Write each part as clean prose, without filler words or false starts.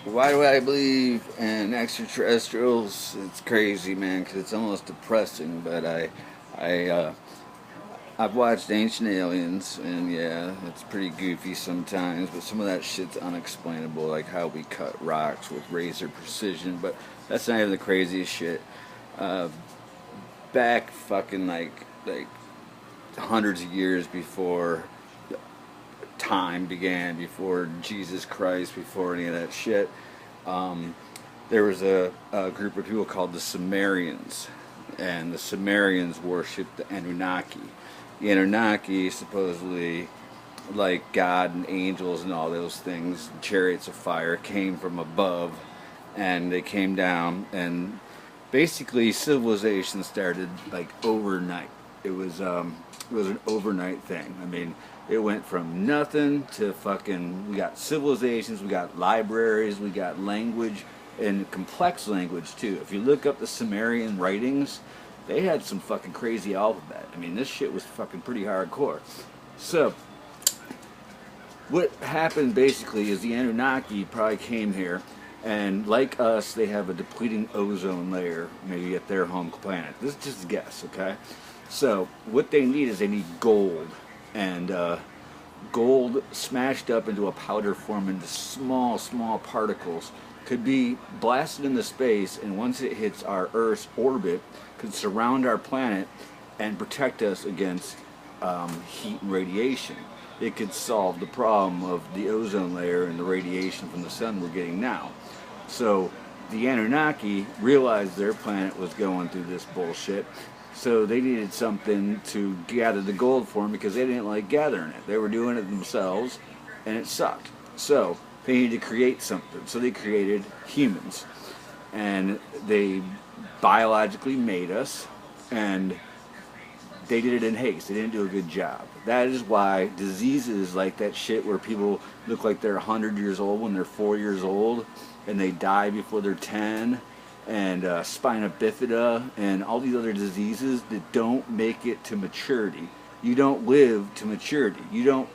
Why do I believe in extraterrestrials? It's crazy, man, because it's almost depressing. But I, I've watched Ancient Aliens, and yeah, it's pretty goofy sometimes. But some of that shit's unexplainable, like how we cut rocks with razor precision. But that's not even the craziest shit. Uh, Back fucking like hundreds of years before time began, before Jesus Christ, before any of that shit. Um, there was a group of people called the Sumerians, and the Sumerians worshipped the Anunnaki. The Anunnaki supposedly, like God and angels and all those things, chariots of fire, came from above, and they came down, and basically civilization started like overnight. It was an overnight thing. I mean, it went from nothing to fucking. We got civilizations, we got libraries, we got language, and complex language too. If you look up the Sumerian writings, they had some fucking crazy alphabet. I mean, this shit was fucking pretty hardcore. So, what happened basically is the Anunnaki probably came here, and like us, they have a depleting ozone layer, maybe at their home planet. This is just a guess, okay? So, what they need is they need gold, and gold smashed up into a powder form into small, small particles could be blasted into space, and once it hits our Earth's orbit, could surround our planet and protect us against heat and radiation. It could solve the problem of the ozone layer and the radiation from the sun we're getting now. So the Anunnaki realized their planet was going through this bullshit, so they needed something to gather the gold for them because they didn't like gathering it. They were doing it themselves, and it sucked. So they needed to create something. So they created humans, and they biologically made us, and they did it in haste. They didn't do a good job. That is why diseases like that shit where people look like they're 100 years old when they're 4 years old, and they die before they're 10, and spina bifida, and all these other diseases that don't make it to maturity. You don't live to maturity. You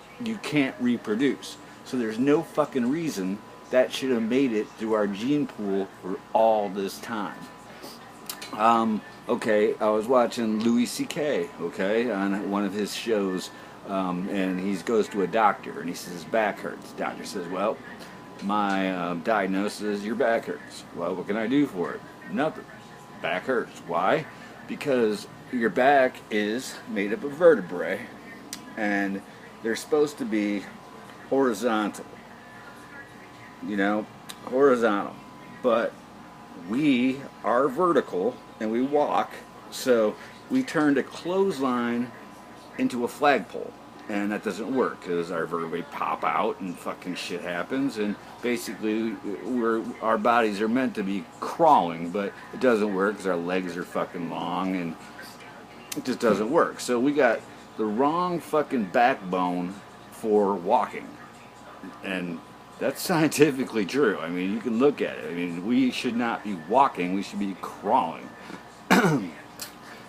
can't reproduce. So there's no fucking reason that should have made it through our gene pool for all this time. Okay, I was watching Louis C.K., okay, on one of his shows, and he goes to a doctor, and he says his back hurts. The doctor says, well, my diagnosis is your back hurts. Well, what can I do for it? Nothing. Back hurts. Why? Because your back is made up of vertebrae, and they're supposed to be horizontal. You know, horizontal. But we are vertical, and we walk, so we turned a clothesline into a flagpole, and that doesn't work because our vertebrae pop out and fucking shit happens, and basically our bodies are meant to be crawling, but it doesn't work because our legs are fucking long, and it just doesn't work. So we got the wrong fucking backbone for walking, and that's scientifically true. I mean, you can look at it. I mean, we should not be walking, we should be crawling.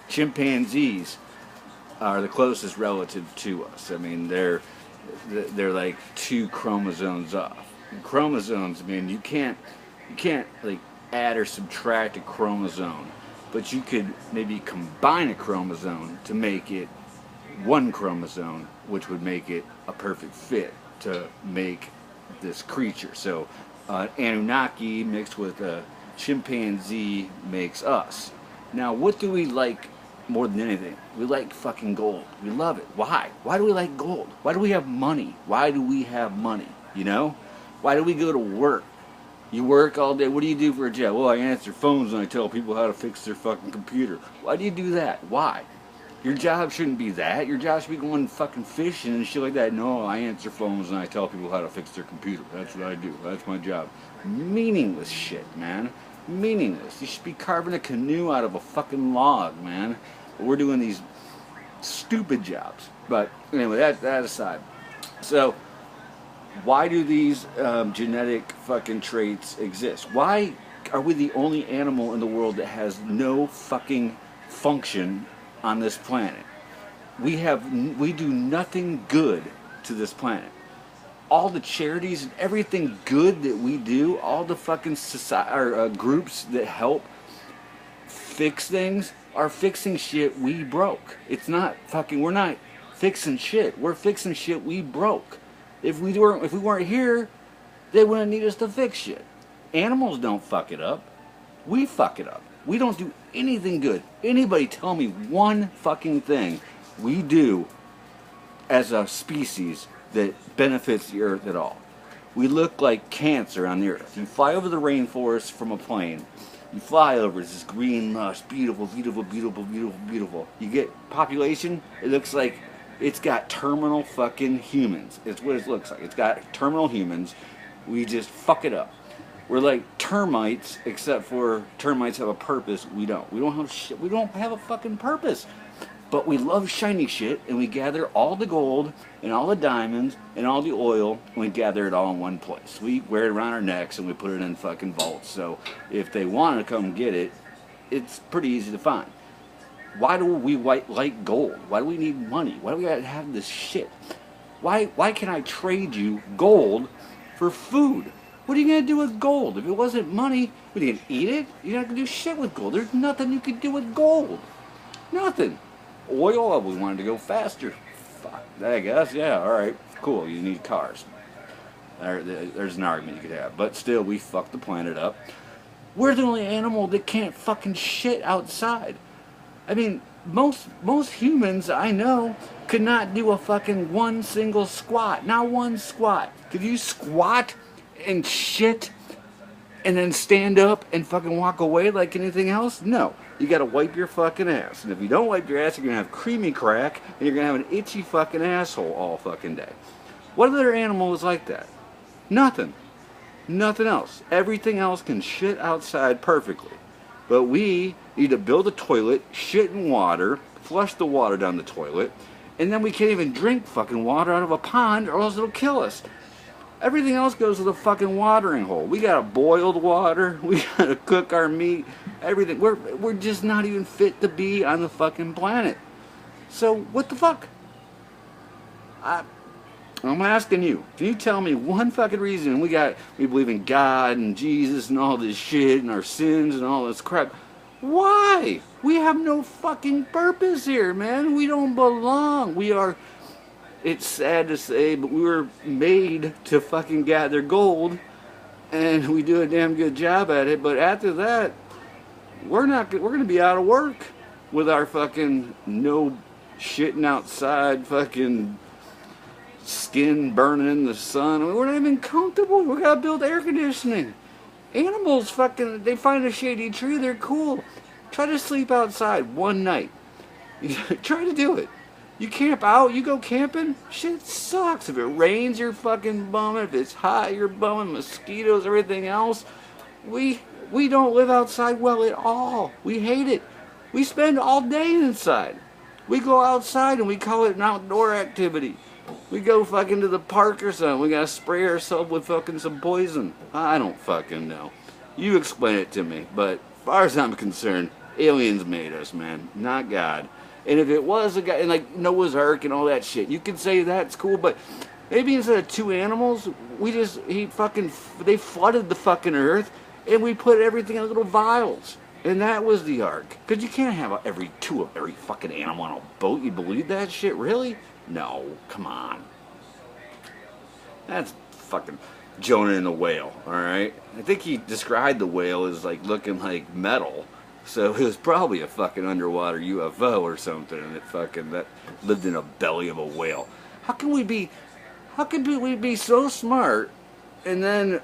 Chimpanzees are the closest relative to us. I mean, they're like 2 chromosomes off. And chromosomes, I mean, you can't like add or subtract a chromosome, but you could maybe combine a chromosome to make it 1 chromosome, which would make it a perfect fit to make this creature. So Anunnaki mixed with a chimpanzee makes us. Now, what do we like more than anything? We like fucking gold. We love it. Why? Why do we like gold? Why do we have money? Why do we have money? You know? Why do we go to work? You work all day. What do you do for a job? Well, I answer phones and I tell people how to fix their fucking computer. Why do you do that? Why? Your job shouldn't be that. Your job should be going fucking fishing and shit like that. No, I answer phones and I tell people how to fix their computer. That's what I do. That's my job. Meaningless shit, man. Meaningless. You should be carving a canoe out of a fucking log, man. But we're doing these stupid jobs. But anyway, that aside. So, why do these genetic fucking traits exist? Why are we the only animal in the world that has no fucking function on this planet? We do nothing good to this planet. all the charities and everything good that we do, all the fucking society, or, groups that help fix things are fixing shit we broke. It's not fucking, we're not fixing shit. We're fixing shit we broke. If we weren't here, they wouldn't need us to fix shit. Animals don't fuck it up. We fuck it up. We don't do anything good. Anybody tell me one fucking thing we do as a species that benefits the earth at all? We look like cancer on the earth. You fly over the rainforest from a plane. You fly over, it's this green, lush, beautiful, beautiful, beautiful, beautiful, beautiful. You get population, it looks like it's got terminal fucking humans. It's what it looks like. It's got terminal humans. We just fuck it up. We're like termites, except for termites have a purpose. We don't. We don't have shit. We don't have a fucking purpose. But we love shiny shit, and we gather all the gold and all the diamonds and all the oil, and we gather it all in one place. We wear it around our necks, and we put it in fucking vaults. So if they want to come get it, it's pretty easy to find. Why do we like gold? Why do we need money? Why do we gotta have this shit? Why can I trade you gold for food? What are you gonna do with gold? If it wasn't money, what, are you gonna eat it? You're not gonna do shit with gold. There's nothing you can do with gold. Nothing. Oil, we wanted to go faster. Fuck, I guess, yeah, alright, cool, you need cars. There's an argument you could have. But still, we fucked the planet up. We're the only animal that can't fucking shit outside. I mean, most humans I know could not do a fucking one single squat. Not one squat. Could you squat and shit and then stand up and fucking walk away like anything else? No. You gotta wipe your fucking ass. And if you don't wipe your ass, you're gonna have creamy crack and you're gonna have an itchy fucking asshole all fucking day. What other animal is like that? Nothing. Nothing else. Everything else can shit outside perfectly. But we need to build a toilet, shit in water, flush the water down the toilet, and then we can't even drink fucking water out of a pond or else it'll kill us. Everything else goes to the fucking watering hole. We gotta boil the water, we gotta cook our meat, everything. We're just not even fit to be on the fucking planet. So what the fuck? I'm asking you, can you tell me one fucking reason we believe in God and Jesus and all this shit and our sins and all this crap? Why? We have no fucking purpose here, man. We don't belong. It's sad to say, but we were made to fucking gather gold, and we do a damn good job at it, but after that, we're gonna be out of work with our fucking no shitting outside fucking skin burning in the sun. We're not even comfortable. We gotta build air conditioning. Animals fucking, they find a shady tree, they're cool. Try to sleep outside one night. Try to do it. You camp out, you go camping, shit sucks. If it rains, you're fucking bumming. If it's hot, you're bumming. Mosquitoes, everything else. We don't live outside well at all. We hate it. We spend all day inside. We go outside and we call it an outdoor activity. We go fucking to the park or something. We gotta spray ourselves with fucking some poison. I don't fucking know. You explain it to me. But as far as I'm concerned, aliens made us, man. Not God. And if it was a guy, and like Noah's Ark and all that shit, you could say that's cool, but maybe instead of two animals, they flooded the fucking earth, and we put everything in little vials. And that was the ark. Because you can't have every fucking animal on a boat. You believe that shit? Really? No. Come on. That's fucking Jonah and the whale, alright? I think he described the whale as like looking like metal. So it was probably a fucking underwater UFO or something, and that lived in a belly of a whale. How can we be so smart, and then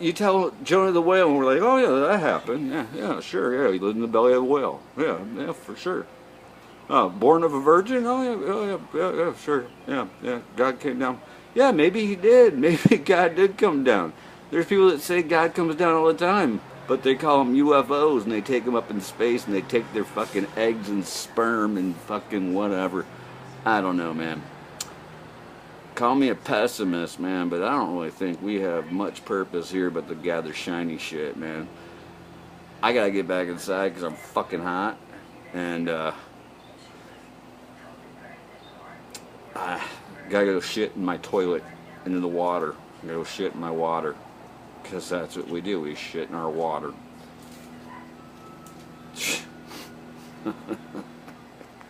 you tell Jonah the whale, and we're like, oh yeah, that happened. Yeah, sure, yeah, he lived in the belly of a whale. Yeah, for sure. Oh, born of a virgin? Oh yeah, sure. Yeah, God came down. Yeah, maybe he did. Maybe God did come down. There's people that say God comes down all the time. But they call them UFOs, and they take them up in space, and they take their fucking eggs and sperm and fucking whatever. I don't know, man. Call me a pessimist, man, but I don't really think we have much purpose here but to gather shiny shit, man. I gotta get back inside because I'm fucking hot, and I gotta go shit in my toilet. into the water. Go shit in my water. Because that's what we do. We shit in our water.